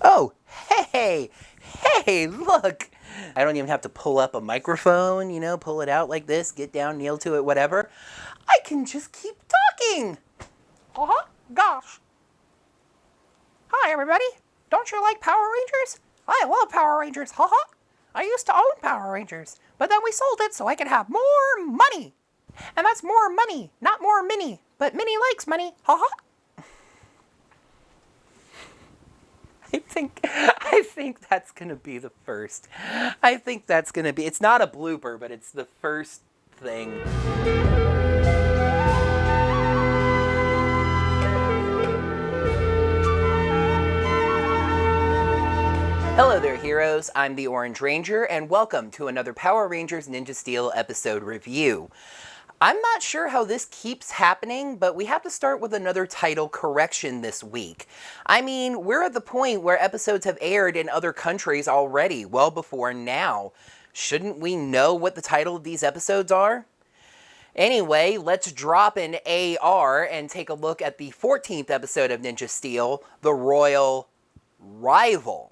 Oh, hey, hey, look. I don't even have to pull up a microphone, pull it out like this, get down, kneel to it, whatever. I can just keep talking. Uh-huh. Gosh. Hi, everybody. Don't you like Power Rangers? I love Power Rangers. Haha. I used to own Power Rangers, but then we sold it so I could have more money. And that's more money, not more Minnie. But Minnie likes money. Haha. I think that's gonna be the first. I think that's gonna be, it's not a blooper, but it's the first thing. Hello there, heroes. I'm the Orange Ranger, and welcome to another Power Rangers Ninja Steel episode review. I'm not sure how this keeps happening, but we have to start with another title correction this week. I mean, we're at the point where episodes have aired in other countries already, well before now. Shouldn't we know what the title of these episodes are? Anyway, let's drop an AR and take a look at the 14th episode of Ninja Steel, The Royal Rival.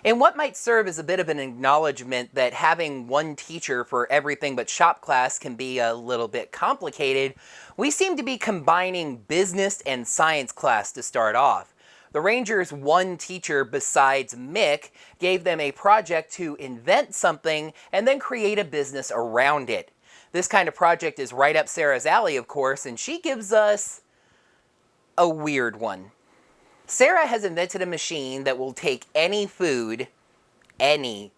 In what might serve as a bit of an acknowledgement that having one teacher for everything but shop class can be a little bit complicated, we seem to be combining business and science class to start off. The Rangers' one teacher besides Mick gave them a project to invent something and then create a business around it. This kind of project is right up Sarah's alley, of course, and she gives us a weird one. Sarah has invented a machine that will take any food, and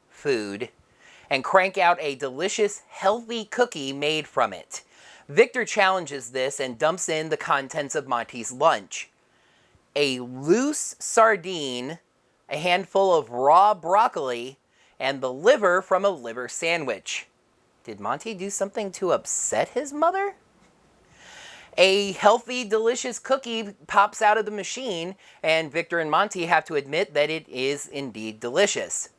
crank out a delicious, healthy cookie made from it. Victor challenges this and dumps in the contents of Monty's lunch. A loose sardine, a handful of raw broccoli, and the liver from a liver sandwich. Did Monty do something to upset his mother? A healthy, delicious cookie pops out of the machine, and Victor and Monty have to admit that it is indeed delicious.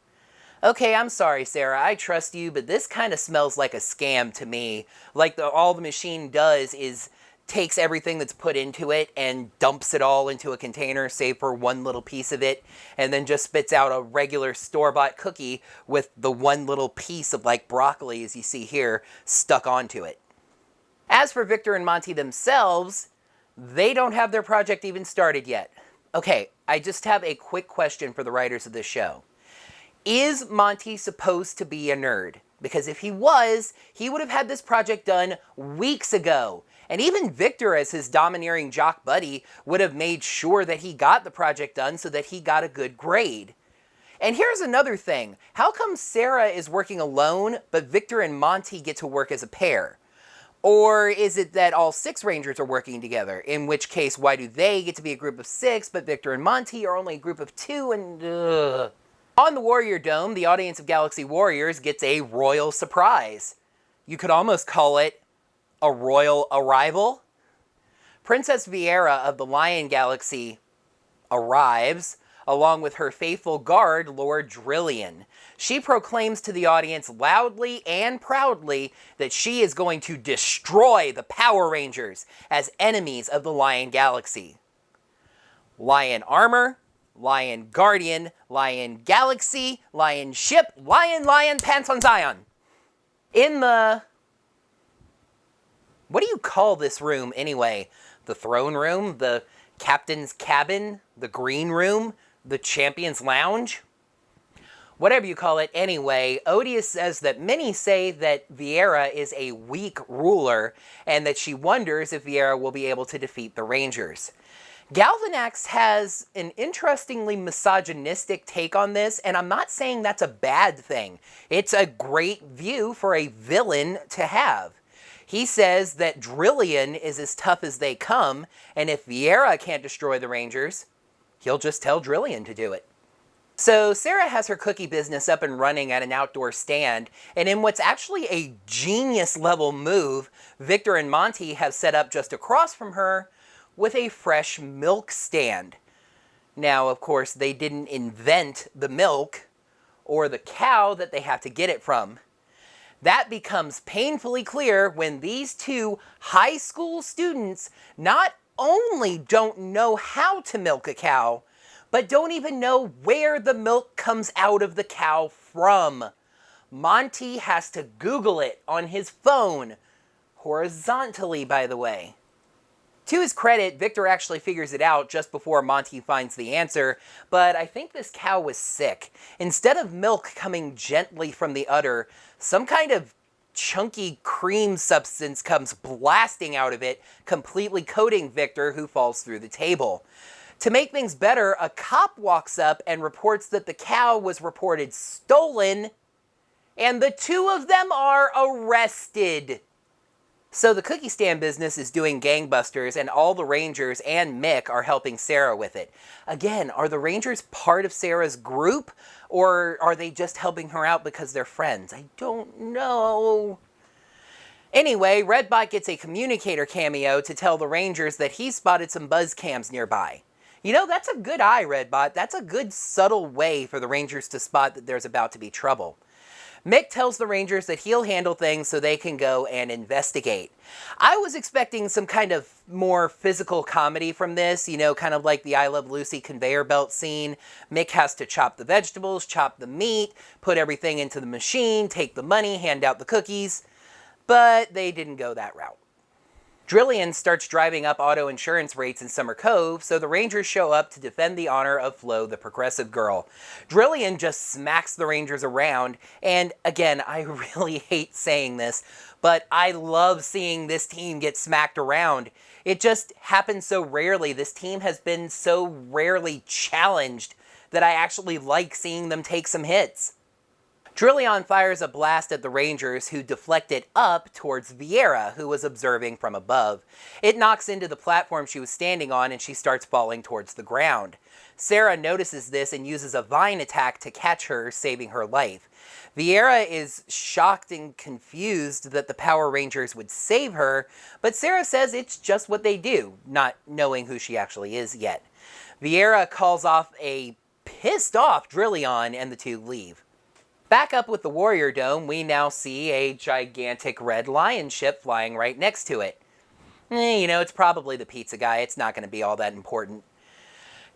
Okay, I'm sorry, Sarah, I trust you, but this kind of smells like a scam to me. Like all the machine does is takes everything that's put into it and dumps it all into a container, save for one little piece of it, and then just spits out a regular store-bought cookie with the one little piece of like broccoli, as you see here, stuck onto it. As for Victor and Monty themselves, they don't have their project even started yet. Okay, I just have a quick question for the writers of this show. Is Monty supposed to be a nerd? Because if he was, he would have had this project done weeks ago. And even Victor, as his domineering jock buddy, would have made sure that he got the project done so that he got a good grade. And here's another thing. How come Sarah is working alone, but Victor and Monty get to work as a pair? Or is it that all 6 Rangers are working together? In which case, why do they get to be a group of 6, but Victor and Monty are only a group of 2 and On the Warrior Dome, the audience of Galaxy Warriors gets a royal surprise. You could almost call it a royal arrival. Princess Viera of the Lion Galaxy arrives, along with her faithful guard, Lord Drillian. She proclaims to the audience loudly and proudly that she is going to destroy the Power Rangers as enemies of the Lion Galaxy. Lion armor, Lion guardian, Lion galaxy, Lion ship, Lion pants on Zion. In the... What do you call this room anyway? The throne room? The captain's cabin? The green room? The champion's lounge? Whatever you call it, anyway, Odious says that many say that Viera is a weak ruler and that she wonders if Viera will be able to defeat the Rangers. Galvanax has an interestingly misogynistic take on this, and I'm not saying that's a bad thing. It's a great view for a villain to have. He says that Drillian is as tough as they come, and if Viera can't destroy the Rangers, he'll just tell Drillian to do it. So Sarah has her cookie business up and running at an outdoor stand, and in what's actually a genius level move, Victor and Monty have set up just across from her with a fresh milk stand. Now, of course, they didn't invent the milk or the cow that they have to get it from. That becomes painfully clear when these two high school students not only don't know how to milk a cow, but don't even know where the milk comes out of the cow from. Monty has to Google it on his phone. Horizontally, by the way. To his credit, Victor actually figures it out just before Monty finds the answer, but I think this cow was sick. Instead of milk coming gently from the udder, some kind of chunky cream substance comes blasting out of it, completely coating Victor, who falls through the table. To make things better, a cop walks up and reports that the cow was reported stolen, and the two of them are arrested. So the cookie stand business is doing gangbusters, and all the Rangers and Mick are helping Sarah with it. Again, are the Rangers part of Sarah's group, or are they just helping her out because they're friends? I don't know. Anyway, Redbot gets a communicator cameo to tell the Rangers that he spotted some buzz cams nearby. You know, that's a good eye, Redbot. That's a good subtle way for the Rangers to spot that there's about to be trouble. Mick tells the Rangers that he'll handle things so they can go and investigate. I was expecting some kind of more physical comedy from this, you know, kind of like the I Love Lucy conveyor belt scene. Mick has to chop the vegetables, chop the meat, put everything into the machine, take the money, hand out the cookies. But they didn't go that route. Drillian starts driving up auto insurance rates in Summer Cove, so the Rangers show up to defend the honor of Flo, the progressive girl. Drillian just smacks the Rangers around, and again, I really hate saying this, but I love seeing this team get smacked around. It just happens so rarely. This team has been so rarely challenged that I actually like seeing them take some hits. Drillion fires a blast at the Rangers, who deflect it up towards Vieira, who was observing from above. It knocks into the platform she was standing on, and she starts falling towards the ground. Sarah notices this and uses a vine attack to catch her, saving her life. Vieira is shocked and confused that the Power Rangers would save her, but Sarah says it's just what they do, not knowing who she actually is yet. Vieira calls off a pissed off Drillion, and the two leave. Back up with the Warrior Dome, we now see a gigantic red lion ship flying right next to it. You know, it's probably the pizza guy. It's not going to be all that important.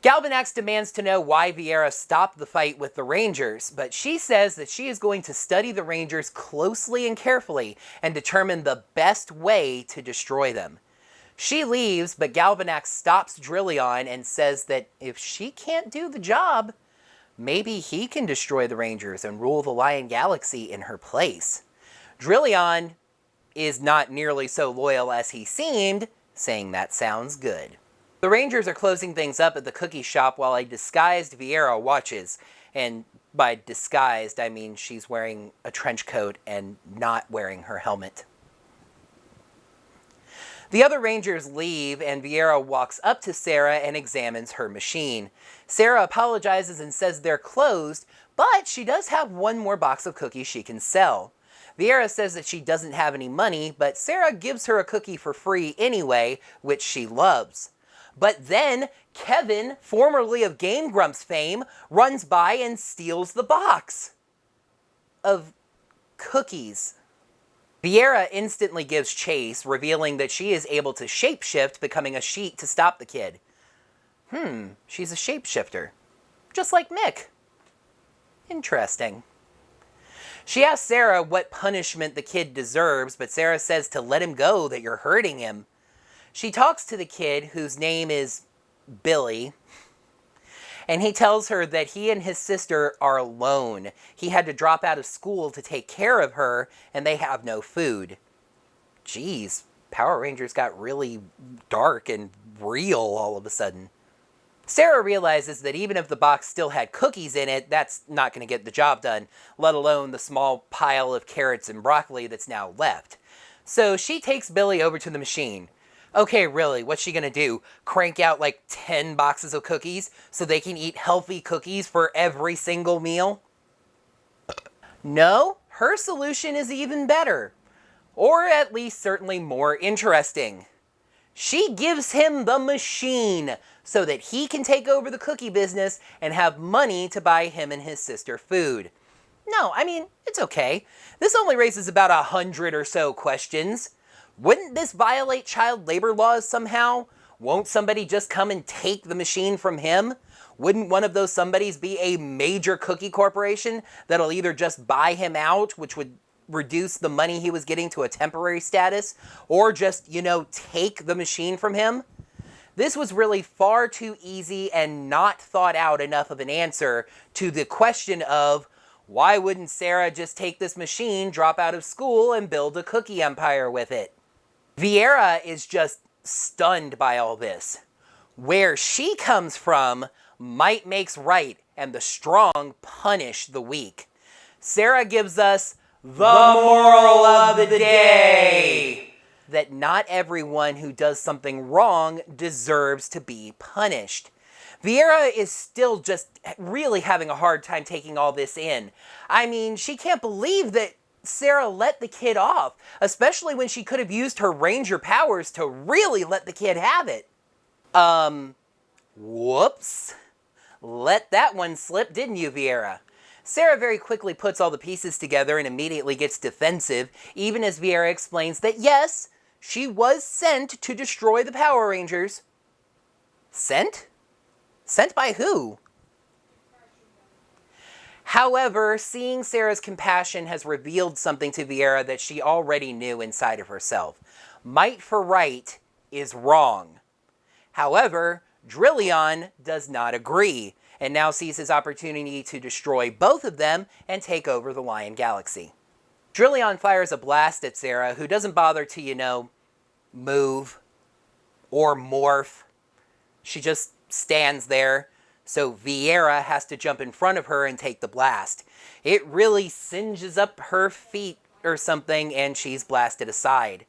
Galvanax demands to know why Vieira stopped the fight with the Rangers, but she says that she is going to study the Rangers closely and carefully and determine the best way to destroy them. She leaves, but Galvanax stops Drillion and says that if she can't do the job, maybe he can destroy the Rangers and rule the Lion Galaxy in her place. Drillion is not nearly so loyal as he seemed, saying that sounds good. The Rangers are closing things up at the cookie shop while a disguised Vieira watches. And by disguised, I mean she's wearing a trench coat and not wearing her helmet. The other Rangers leave, and Vieira walks up to Sarah and examines her machine. Sarah apologizes and says they're closed, but she does have one more box of cookies she can sell. Vieira says that she doesn't have any money, but Sarah gives her a cookie for free anyway, which she loves. But then Kevin, formerly of Game Grumps fame, runs by and steals the box of cookies. Vieira instantly gives chase, revealing that she is able to shapeshift, becoming a sheet to stop the kid. She's a shapeshifter. Just like Mick. Interesting. She asks Sarah what punishment the kid deserves, but Sarah says to let him go, that you're hurting him. She talks to the kid, whose name is Billy, and he tells her that he and his sister are alone. He had to drop out of school to take care of her, and they have no food. Jeez, Power Rangers got really dark and real all of a sudden. Sarah realizes that even if the box still had cookies in it, that's not going to get the job done, let alone the small pile of carrots and broccoli that's now left. So she takes Billy over to the machine. Okay, really, what's she gonna do? Crank out like 10 boxes of cookies so they can eat healthy cookies for every single meal? No, her solution is even better. Or at least certainly more interesting. She gives him the machine so that he can take over the cookie business and have money to buy him and his sister food. No, I mean, it's okay. This only raises about 100 or so questions. Wouldn't this violate child labor laws somehow? Won't somebody just come and take the machine from him? Wouldn't one of those somebodies be a major cookie corporation that'll either just buy him out, which would reduce the money he was getting to a temporary status, or just, take the machine from him? This was really far too easy and not thought out enough of an answer to the question of, why wouldn't Sarah just take this machine, drop out of school, and build a cookie empire with it? Vieira is just stunned by all this. Where she comes from, might makes right, and the strong punish the weak. Sarah gives us the moral of the day, that not everyone who does something wrong deserves to be punished. Vieira is still just really having a hard time taking all this in. I mean, she can't believe that Sarah let the kid off, especially when she could have used her ranger powers to really let the kid have it. Whoops. Let that one slip, didn't you, Vieira? Sarah very quickly puts all the pieces together and immediately gets defensive, even as Vieira explains that yes, she was sent to destroy the Power Rangers. Sent? Sent by who? However, seeing Sarah's compassion has revealed something to Vieira that she already knew inside of herself. Might for right is wrong. However, Drillion does not agree, and now sees his opportunity to destroy both of them and take over the Lion Galaxy. Drillion fires a blast at Sarah, who doesn't bother to, move or morph. She just stands there, so Vieira has to jump in front of her and take the blast. It really singes up her feet or something, and she's blasted aside.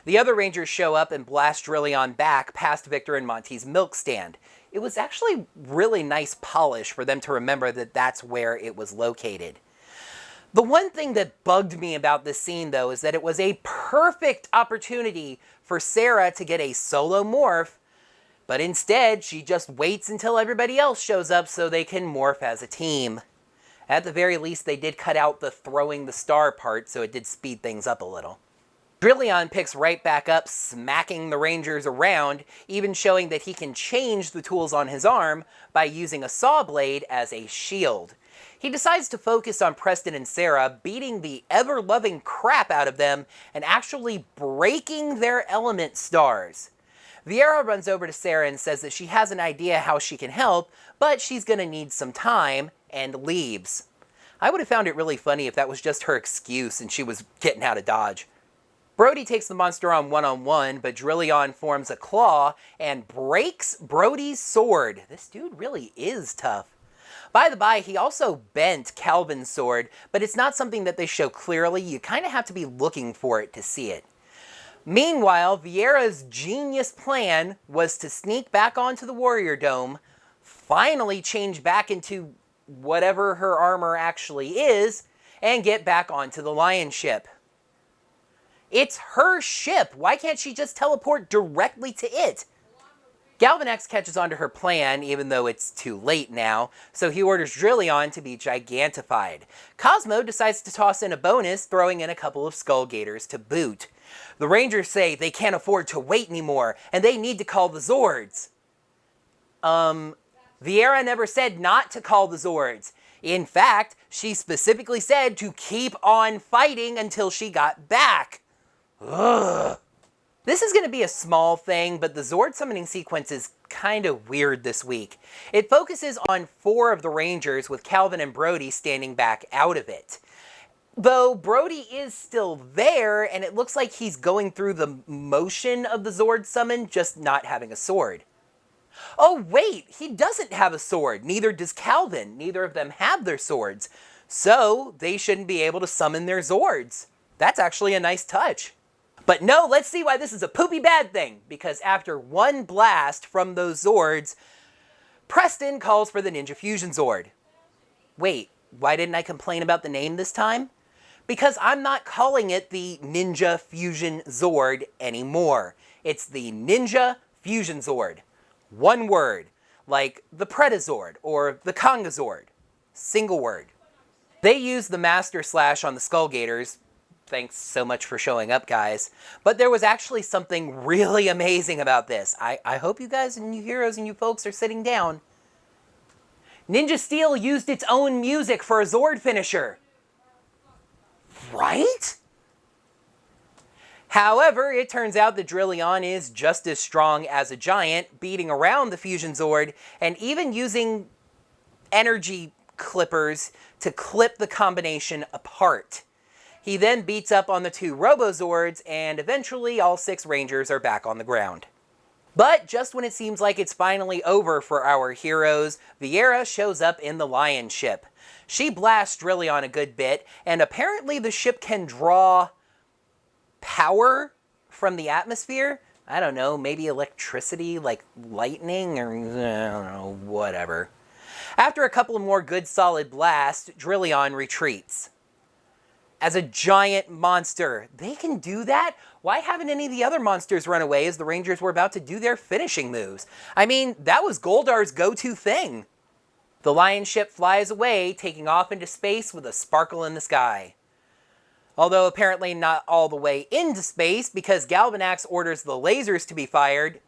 The other Rangers show up and blast Drillion back past Victor and Monty's milk stand. It was actually really nice polish for them to remember that that's where it was located. The one thing that bugged me about this scene, though, is that it was a perfect opportunity for Sarah to get a solo morph, but instead she just waits until everybody else shows up so they can morph as a team. At the very least, they did cut out the throwing the star part, so it did speed things up a little. Drillion picks right back up, smacking the Rangers around, even showing that he can change the tools on his arm by using a saw blade as a shield. He decides to focus on Preston and Sarah, beating the ever-loving crap out of them and actually breaking their element stars. Vieira runs over to Sarah and says that she has an idea how she can help, but she's going to need some time, and leaves. I would have found it really funny if that was just her excuse and she was getting out of Dodge. Brody takes the monster on one-on-one, but Drillion forms a claw and breaks Brody's sword. This dude really is tough. By the by, he also bent Calvin's sword, but it's not something that they show clearly. You kind of have to be looking for it to see it. Meanwhile, Vieira's genius plan was to sneak back onto the Warrior Dome, finally change back into whatever her armor actually is, and get back onto the Lion ship. It's her ship. Why can't she just teleport directly to it? Galvanax catches on to her plan, even though it's too late now, so he orders Drillion to be gigantified. Cosmo decides to toss in a bonus, throwing in a couple of Skull Gators to boot. The Rangers say they can't afford to wait anymore, and they need to call the Zords. Vieira never said not to call the Zords. In fact, she specifically said to keep on fighting until she got back. Ugh. This is going to be a small thing, but the Zord summoning sequence is kind of weird this week. It focuses on 4 of the Rangers, with Calvin and Brody standing back out of it. Though Brody is still there, and it looks like he's going through the motion of the Zord summon, just not having a sword. Oh wait, he doesn't have a sword, neither does Calvin. Neither of them have their swords. So they shouldn't be able to summon their Zords. That's actually a nice touch. But no, let's see why this is a poopy bad thing. Because after one blast from those Zords, Preston calls for the Ninja Fusion Zord. Wait, why didn't I complain about the name this time? Because I'm not calling it the Ninja Fusion Zord anymore. It's the Ninja Fusion Zord. One word, like the Predazord or the Kongazord. Single word. They use the Master Slash on the Skull Gators. Thanks so much for showing up, guys. But there was actually something really amazing about this. I hope you guys and you heroes and you folks are sitting down. Ninja Steel used its own music for a Zord finisher. Right? However, it turns out that Drillyon is just as strong as a giant, beating around the Fusion Zord and even using energy clippers to clip the combination apart. He then beats up on the two Robozords, and eventually all 6 Rangers are back on the ground. But just when it seems like it's finally over for our heroes, Viera shows up in the Lion ship. She blasts Drillyon a good bit, and apparently the ship can draw power from the atmosphere. I don't know, maybe electricity, like lightning, or I don't know, whatever. After a couple more good solid blasts, Drillyon retreats. As a giant monster, they can do that? Why haven't any of the other monsters run away as the Rangers were about to do their finishing moves? I mean, that was Goldar's go-to thing. The Lion ship flies away, taking off into space with a sparkle in the sky. Although apparently not all the way into space, because Galvanax orders the lasers to be fired.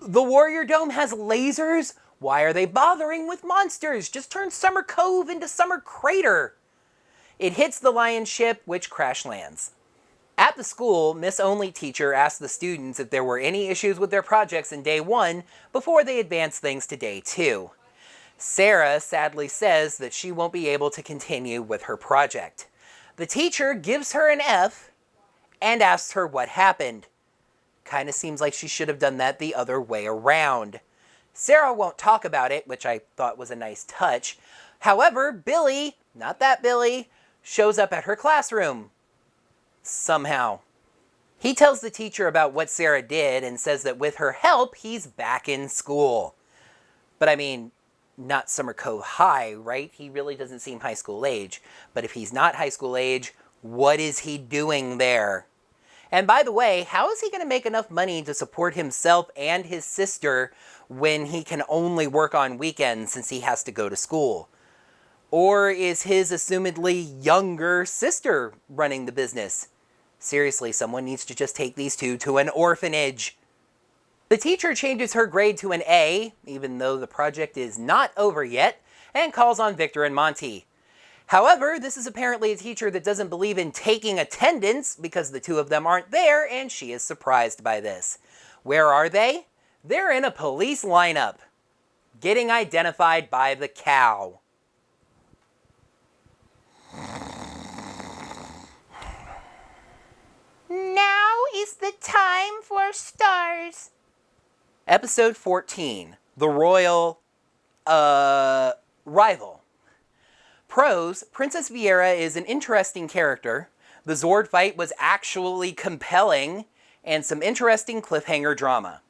The Warrior Dome has lasers? Why are they bothering with monsters? Just turn Summer Cove into Summer Crater. It hits the Lion ship, which crash lands. At the school, Miss Only Teacher asked the students if there were any issues with their projects in day 1 before they advance things to day 2. Sarah sadly says that she won't be able to continue with her project. The teacher gives her an F and asks her what happened. Kinda seems like she should have done that the other way around. Sarah won't talk about it, which I thought was a nice touch. However, Billy, not that Billy, shows up at her classroom. Somehow. He tells the teacher about what Sarah did and says that with her help, he's back in school. But I mean, not Summer Cove High, right? He really doesn't seem high school age. But if he's not high school age, what is he doing there? And by the way, how is he going to make enough money to support himself and his sister when he can only work on weekends since he has to go to school? Or is his assumedly younger sister running the business? Seriously, someone needs to just take these two to an orphanage. The teacher changes her grade to an A, even though the project is not over yet, and calls on Victor and Monty. However, this is apparently a teacher that doesn't believe in taking attendance because the two of them aren't there, and she is surprised by this. Where are they? They're in a police lineup, getting identified by the cow. Now is the time for stars. Episode 14, The Royal, Rival. Pros, Princess Viera is an interesting character, the Zord fight was actually compelling, and some interesting cliffhanger drama.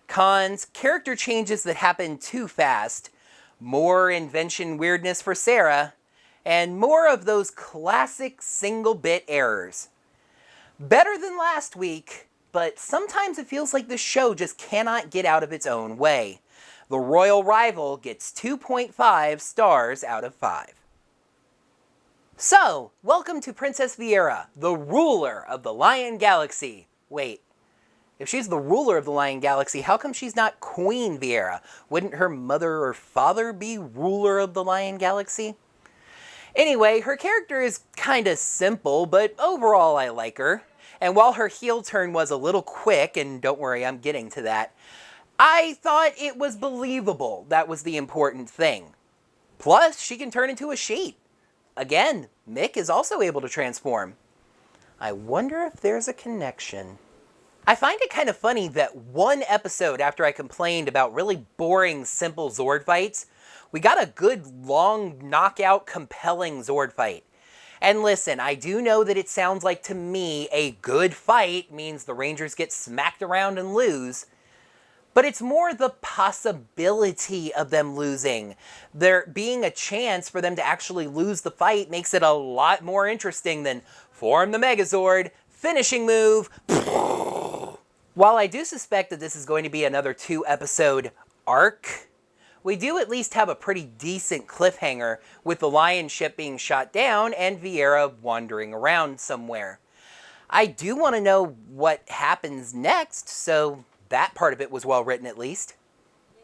Cons, character changes that happen too fast, more invention weirdness for Sarah, and more of those classic single-bit errors. Better than last week, but sometimes it feels like this show just cannot get out of its own way. The Royal Rival gets 2.5 stars out of 5. So, welcome to Princess Viera, the ruler of the Lion Galaxy. Wait, if she's the ruler of the Lion Galaxy, how come she's not Queen Viera? Wouldn't her mother or father be ruler of the Lion Galaxy? Anyway, her character is kinda simple, but overall I like her. And while her heel turn was a little quick, and don't worry, I'm getting to that, I thought it was believable. That was the important thing. Plus, she can turn into a sheep. Again, Mick is also able to transform. I wonder if there's a connection. I find it kind of funny that one episode after I complained about really boring, simple Zord fights, we got a good, long, knockout, compelling Zord fight. And listen, I do know that it sounds like to me a good fight means the Rangers get smacked around and lose. But it's more the possibility of them losing. There being a chance for them to actually lose the fight makes it a lot more interesting than form the Megazord, finishing move. While I do suspect that this is going to be another 2-episode arc, we do at least have a pretty decent cliffhanger with the Lion ship being shot down and Viera wandering around somewhere. I do want to know what happens next, so that part of it was well written at least.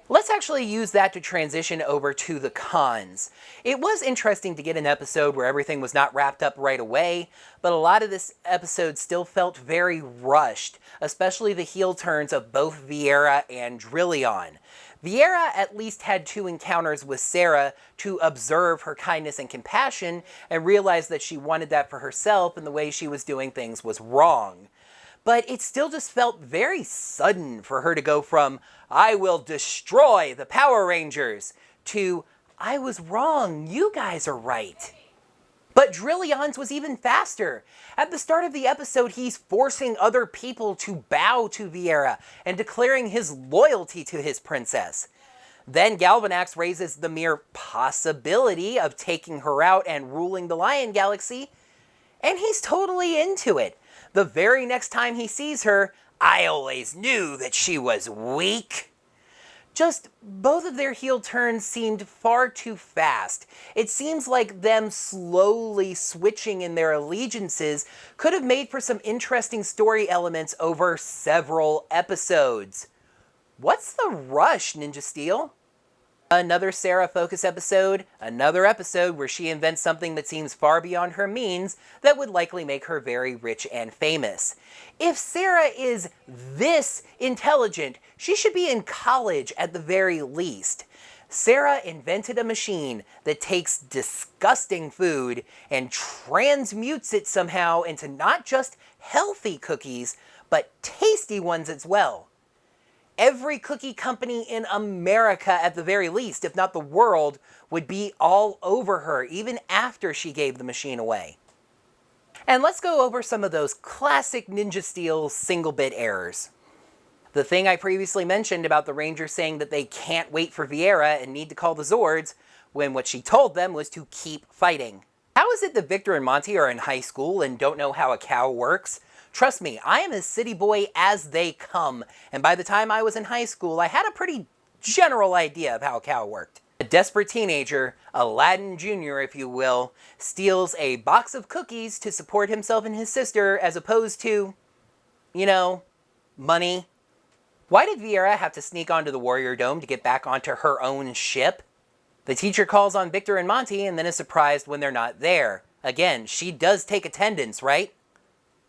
Let's actually use that to transition over to the cons. It was interesting to get an episode where everything was not wrapped up right away, but a lot of this episode still felt very rushed, especially the heel turns of both Viera and Drillion. Viera at least had 2 encounters with Sarah to observe her kindness and compassion and realize that she wanted that for herself and the way she was doing things was wrong. But it still just felt very sudden for her to go from, I will destroy the Power Rangers, to, I was wrong, you guys are right. But Drillion's was even faster. At the start of the episode, he's forcing other people to bow to Viera and declaring his loyalty to his princess. Then Galvanax raises the mere possibility of taking her out and ruling the Lion Galaxy, and he's totally into it. The very next time he sees her, I always knew that she was weak. Just both of their heel turns seemed far too fast. It seems like them slowly switching in their allegiances could have made for some interesting story elements over several episodes. What's the rush, Ninja Steel? Another Sarah focus episode, another episode where she invents something that seems far beyond her means that would likely make her very rich and famous. If Sarah is this intelligent, she should be in college at the very least. Sarah invented a machine that takes disgusting food and transmutes it somehow into not just healthy cookies, but tasty ones as well. Every cookie company in America, at the very least, if not the world, would be all over her, even after she gave the machine away. And let's go over some of those classic Ninja Steel single-bit errors. The thing I previously mentioned about the Rangers saying that they can't wait for Viera and need to call the Zords, when what she told them was to keep fighting. How is it that Victor and Monty are in high school and don't know how a cow works? Trust me, I am as city boy as they come, and by the time I was in high school, I had a pretty general idea of how a cow worked. A desperate teenager, Aladdin Jr. if you will, steals a box of cookies to support himself and his sister as opposed to, you know, money. Why did Viera have to sneak onto the Warrior Dome to get back onto her own ship? The teacher calls on Victor and Monty and then is surprised when they're not there. Again, she does take attendance, right?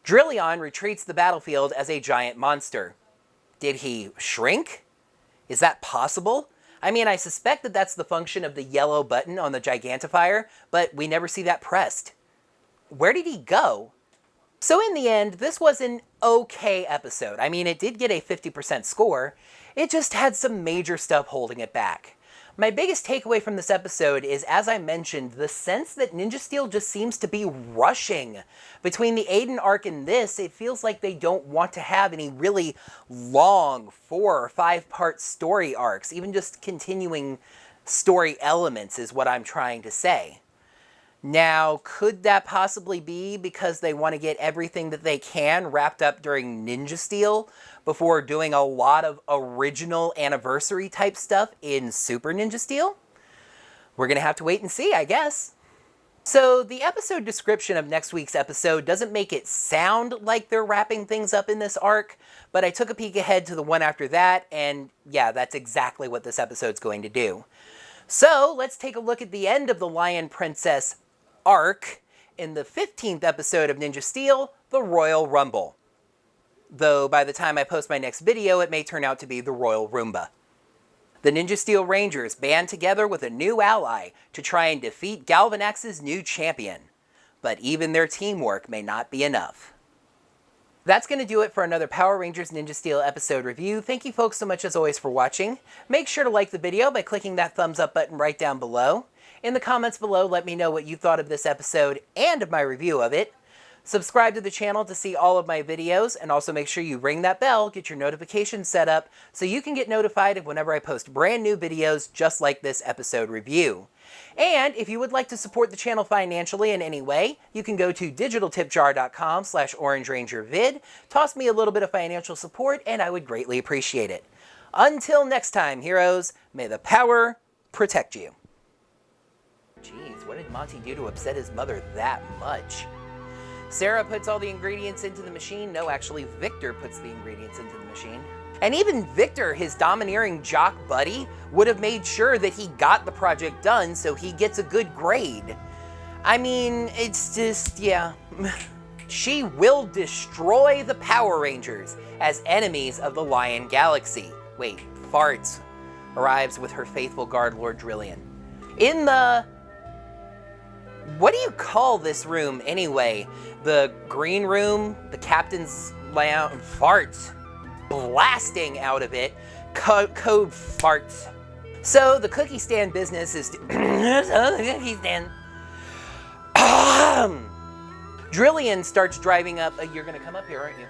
Drillion retreats the battlefield as a giant monster. Did he shrink? Is that possible? I mean, I suspect that that's the function of the yellow button on the Gigantifier, but we never see that pressed. Where did he go? So in the end, this was an okay episode. I mean, it did get a 50% score. It just had some major stuff holding it back. My biggest takeaway from this episode is, as I mentioned, the sense that Ninja Steel just seems to be rushing. Between the Aiden arc and this, it feels like they don't want to have any really long 4 or 5 part story arcs. Even just continuing story elements is what I'm trying to say. Now, could that possibly be because they want to get everything that they can wrapped up during Ninja Steel before doing a lot of original anniversary type stuff in Super Ninja Steel? We're going to have to wait and see, I guess. So the episode description of next week's episode doesn't make it sound like they're wrapping things up in this arc, but I took a peek ahead to the one after that, and yeah, that's exactly what this episode's going to do. So let's take a look at the end of the Lion Princess arc in the 15th episode of Ninja Steel, the Royal Rumble. Though by the time I post my next video, it may turn out to be the Royal Roomba. The Ninja Steel Rangers band together with a new ally to try and defeat Galvanax's new champion. But even their teamwork may not be enough. That's going to do it for another Power Rangers Ninja Steel episode review. Thank you folks so much as always for watching. Make sure to like the video by clicking that thumbs up button right down below. In the comments below, let me know what you thought of this episode and of my review of it. Subscribe to the channel to see all of my videos, and also make sure you ring that bell, get your notifications set up, so you can get notified of whenever I post brand new videos just like this episode review. And if you would like to support the channel financially in any way, you can go to digitaltipjar.com/OrangeRangerVid, toss me a little bit of financial support, and I would greatly appreciate it. Until next time, heroes, may the power protect you. Jeez, what did Monty do to upset his mother that much? Sarah puts all the ingredients into the machine. No, actually, Victor puts the ingredients into the machine. And even Victor, his domineering jock buddy, would have made sure that he got the project done so he gets a good grade. I mean, it's just, yeah. She will destroy the Power Rangers as enemies of the Lion Galaxy. Wait, farts. Arrives with her faithful guard, Lord Drillian. In the... What do you call this room anyway? The green room? The captain's lounge? Farts. Blasting out of it. Code farts. So the cookie stand business is... the cookie stand... Drillian starts driving up... you're gonna come up here, aren't you?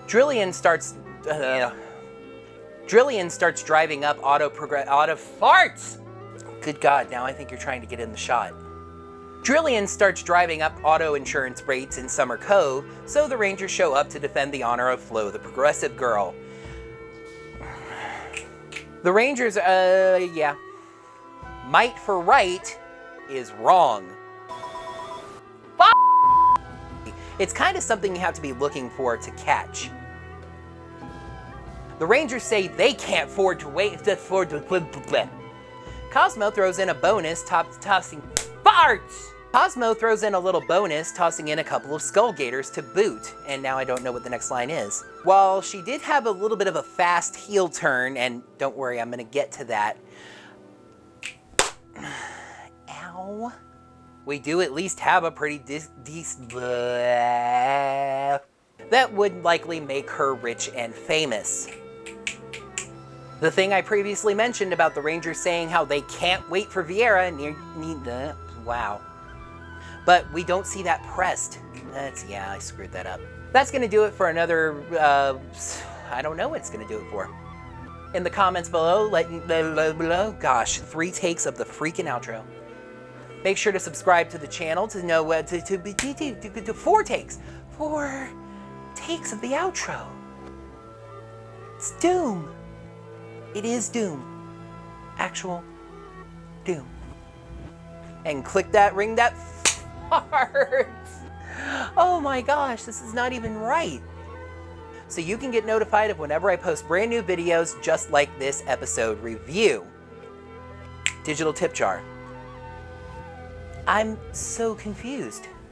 Drillian starts driving up auto farts! Good God, now I think you're trying to get in the shot. Drillian starts driving up auto insurance rates in Summer Cove, so the Rangers show up to defend the honor of Flo, the progressive girl. The Rangers, yeah. Might for right is wrong. It's kind of something you have to be looking for to catch. The Rangers say they can't afford to wait. Cosmo throws in a bonus, tossing farts! Cosmo throws in a little bonus, tossing in a couple of Skull Gators to boot, and now I don't know what the next line is. While she did have a little bit of a fast heel turn, and don't worry, I'm gonna get to that. Ow. We do at least have a pretty decent... That would likely make her rich and famous. The thing I previously mentioned about the Rangers saying how they can't wait for Vieira wow. But we don't see that pressed. Yeah, I screwed that up. That's gonna do it for another, I don't know what it's gonna do it for. In the comments below, gosh, 3 takes of the freaking outro. Make sure to subscribe to the channel to know what to 4 takes. 4 takes of the outro. It's Doom. It is Doom. Actual Doom. And click that, ring that fart. Oh my gosh, this is not even right. So you can get notified of whenever I post brand new videos just like this episode review. Digital tip jar. I'm so confused.